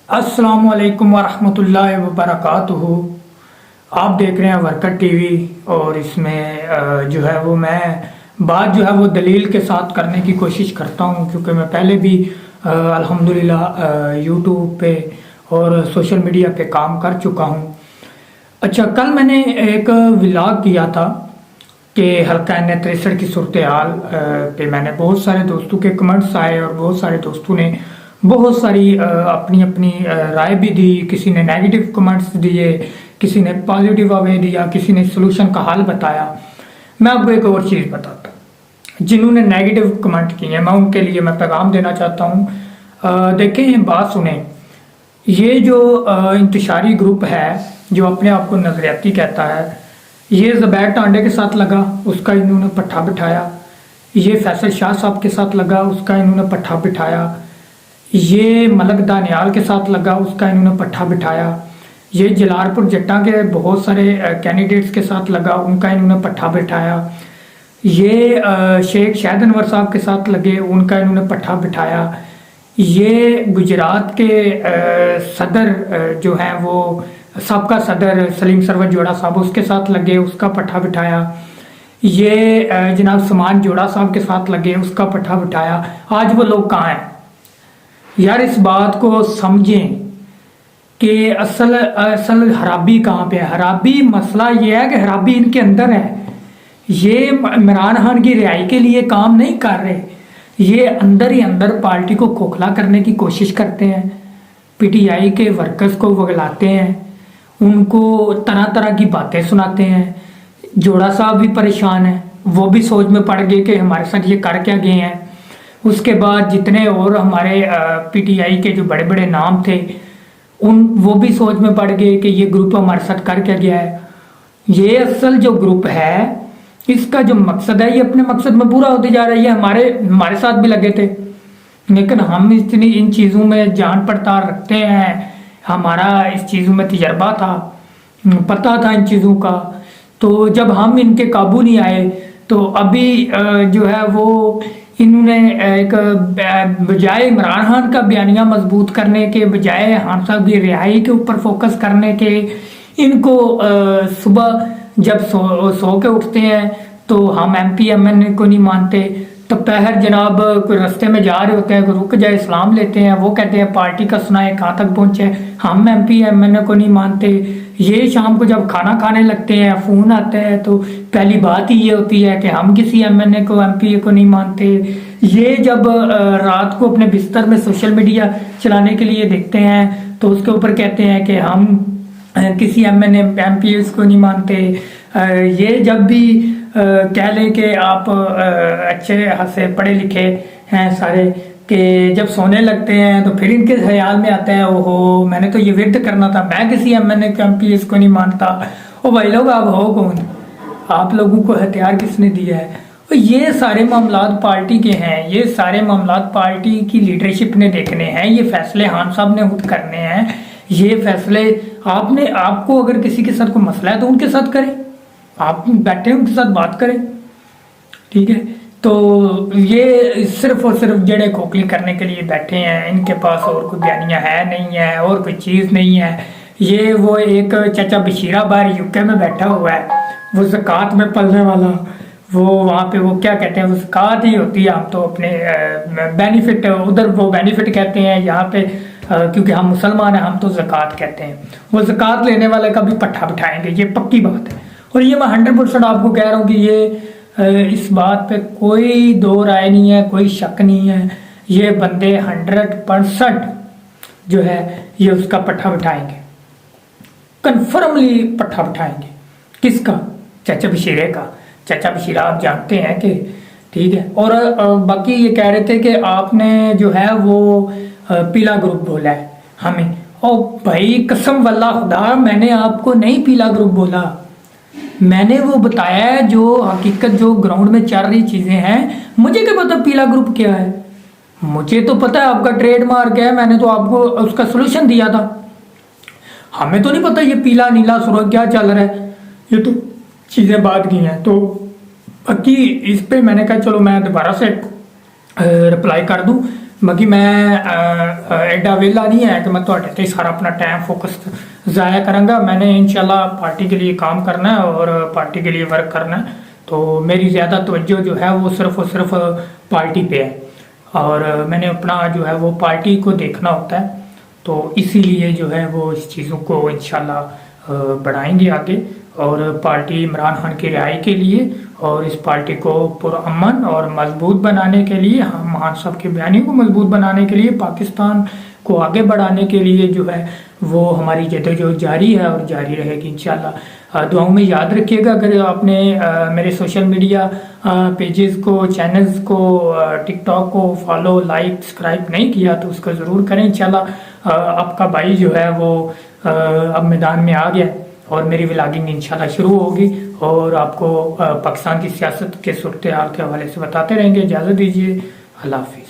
अस्सलाम वालेकुम वरहमतुल्लाहि वबरकातुहू। आप देख रहे हैं वर्कर टीवी और इसमें जो है वो मैं बात जो है वो दलील के साथ करने की कोशिश करता हूँ, क्योंकि मैं पहले भी अल्हम्दुलिल्लाह यूट्यूब पे और सोशल मीडिया पे काम कर चुका हूँ। अच्छा, कल मैंने एक व्लॉग किया था कि हल्का N63 की सूरत हाल पे मैंने बहुत सारे दोस्तों के कमेंट्स आए और बहुत सारे दोस्तों ने बहुत सारी अपनी अपनी राय भी दी। किसी ने नेगेटिव कमेंट्स दिए, किसी ने पॉजिटिव वे दिया, किसी ने सोल्यूशन का हल बताया। मैं आपको एक और चीज़ बताता हूँ। जिन्होंने नेगेटिव कमेंट किए हैं मैं उनके लिए मैं पैगाम देना चाहता हूँ। देखें, बात सुने। ये जो इंतशारी ग्रुप है जो अपने आप को नजरियाती कहता है, ये ज़ुबैर टांडे के साथ लगा, उसका इन्होंने पट्टा बिठाया। ये फैसल शाह साहब के साथ लगा, उसका इन्होंने पट्टा बिठाया। ये मलक दानियाल के साथ लगा, उसका इन्होंने पट्टा बिठाया। ये जलालपुर जट्टा के बहुत सारे कैंडिडेट्स के साथ लगा, उनका इन्होंने पट्टा बिठाया। ये शेख शाहिद अनवर साहब के साथ लगे, उनका इन्होंने पट्टा बिठाया। ये गुजरात के सदर जो हैं वो सबका सदर सलीम सरवर जोड़ा साहब, उसके साथ लगे, उसका पट्टा बिठाया। ये जनाब समान जोड़ा साहब के साथ लगे, उसका पट्टा बिठाया। आज वो लोग कहाँ हैं यार? इस बात को समझें कि असल हराबी कहाँ पे है। हराबी मसला ये है कि हराबी इनके अंदर है। ये इमरान खान की रिहाई के लिए काम नहीं कर रहे, ये अंदर ही अंदर पार्टी को खोखला करने की कोशिश करते हैं। पीटीआई के वर्कर्स को वगलाते हैं, उनको तरह तरह की बातें सुनाते हैं। जोड़ा साहब भी परेशान है, वो भी सोच में पड़ गए कि हमारे साथ ये कर क्या गए हैं। उसके बाद जितने और हमारे पीटीआई के जो बड़े बड़े नाम थे वो भी सोच में पड़ गए कि ये ग्रुप हमारे साथ कर क्या गया है। ये असल जो ग्रुप है इसका जो मकसद है ये अपने मकसद में पूरा होते जा रहा है। ये हमारे साथ भी लगे थे, लेकिन हम इतनी इन चीज़ों में जान पड़ताल रखते हैं, हमारा इस चीज़ों में तजर्बा था, पता था इन चीज़ों का। तो जब हम इनके काबू नहीं आए तो अभी जो है वो इन्होंने एक बजाय इमरान खान का बयानिया मजबूत करने के बजाय खान साहब की रिहाई के ऊपर फोकस करने के, इनको सुबह जब सो के उठते हैं तो हम MP MN को नहीं मानते, तो पहर जनाब कोई रास्ते में जा रहे होते हैं, कोई रुक जाए सलाम लेते हैं, वो कहते हैं पार्टी का सुनाए कहाँ तक पहुँचे, हम MP MN को नहीं मानते। ये शाम को जब खाना खाने लगते हैं फ़ोन आता है तो पहली बात ही ये होती है कि हम किसी MNA को MP को नहीं मानते। ये जब रात को अपने बिस्तर में सोशल मीडिया चलाने के लिए देखते हैं तो उसके ऊपर कहते हैं कि हम किसी MNA MP को नहीं मानते। ये जब भी कह लें कि आप अच्छे से पढ़े लिखे हैं सारे, कि जब सोने लगते हैं तो फिर इनके ख्याल में आता है ओहो मैंने तो ये विर्द करना था, मैं किसी MNA MP को नहीं मानता। ओ भाई लोग, आप हो कौन? आप लोगों को हथियार किसने दिया है? और ये सारे मामलात पार्टी के हैं, ये सारे मामलात पार्टी की लीडरशिप ने देखने हैं, ये फैसले खान साहब ने खुद करने हैं। ये फैसले आपको अगर किसी के साथ कोई मसला है तो उनके साथ करें, आप बैठे उनके साथ बात करें, ठीक है। तो ये सिर्फ और सिर्फ जड़े खोखली करने के लिए बैठे हैं, इनके पास और कोई बयानिया है नहीं है और कोई चीज़ नहीं है। ये वो एक चाचा बशीरा बार UK में बैठा हुआ है, वो ज़कात में पलने वाला, वो वहाँ पे वो क्या कहते हैं, वो ज़कात ही होती है। हम तो अपने बेनिफिट उधर वो बेनिफिट कहते हैं, यहाँ पे क्योंकि हम मुसलमान हैं हम तो ज़कात कहते हैं। वो ज़कात लेने वाले का भी पट्टा बिठाएंगे, ये पक्की बात है। और ये मैं 100% आपको कह रहा हूँ कि ये इस बात पे कोई दो राय नहीं है, कोई शक नहीं है। ये बंदे 100% जो है ये उसका पट्टा बिठाएंगे, कन्फर्मली पट्टा बिठाएंगे। किसका? चाचा बशीरे का। चाचा बशीरा आप जानते हैं कि ठीक है। और बाकी ये कह रहे थे कि आपने जो है वो पीला ग्रुप बोला है हमें। ओ भाई कसम वल्लाह खुदा, मैंने आपको नहीं पीला ग्रुप बोला, मैंने वो बताया है जो हकीकत जो ग्राउंड में चल रही चीज़ें हैं। मुझे क्या पता पीला ग्रुप क्या है? मुझे तो पता है आपका ट्रेडमार्क है, मैंने तो आपको उसका सोल्यूशन दिया था। हमें तो नहीं पता ये पीला नीला सुर्ख क्या चल रहा है, ये तो चीज़ें बात की हैं। तो बाकी इस पे मैंने कहा चलो मैं दोबारा से रिप्लाई कर दूं باقی میں ایڈا ویلا نہیں ہے کہ میں تواڈے تے سارا اپنا ٹائم فوکس ضائع کروں گا. میں نے انشاءاللہ پارٹی کے لیے کام کرنا ہے اور پارٹی کے لیے ورک کرنا ہے. تو میری زیادہ توجہ جو ہے وہ صرف اور صرف پارٹی پہ ہے اور میں نے اپنا جو ہے وہ پارٹی کو دیکھنا ہوتا ہے. تو اسی لیے جو ہے وہ اس چیزوں کو انشاءاللہ بڑھائیں گے آگے اور پارٹی عمران خان کی رہائی کے لیے اور اس پارٹی کو پرامن اور مضبوط بنانے کے لیے, ہم خان صاحب کے بیانی کو مضبوط بنانے کے لیے, پاکستان کو آگے بڑھانے کے لیے جو ہے وہ ہماری جدوجہد جاری ہے اور جاری رہے گی انشاءاللہ. دعاؤں میں یاد رکھیے گا. اگر آپ نے میرے سوشل میڈیا پیجز کو, چینلز کو, ٹک ٹاک کو فالو, لائک, سبسکرائب نہیں کیا تو اس کو ضرور کریں انشاءاللہ. آپ کا بھائی جو ہے وہ اب میدان میں آ گیا اور میری ولاگنگ انشاءاللہ شروع ہوگی اور آپ کو پاکستان کی سیاست کے صورتحال کے حوالے سے بتاتے رہیں گے. اجازت دیجیے, اللہ حافظ.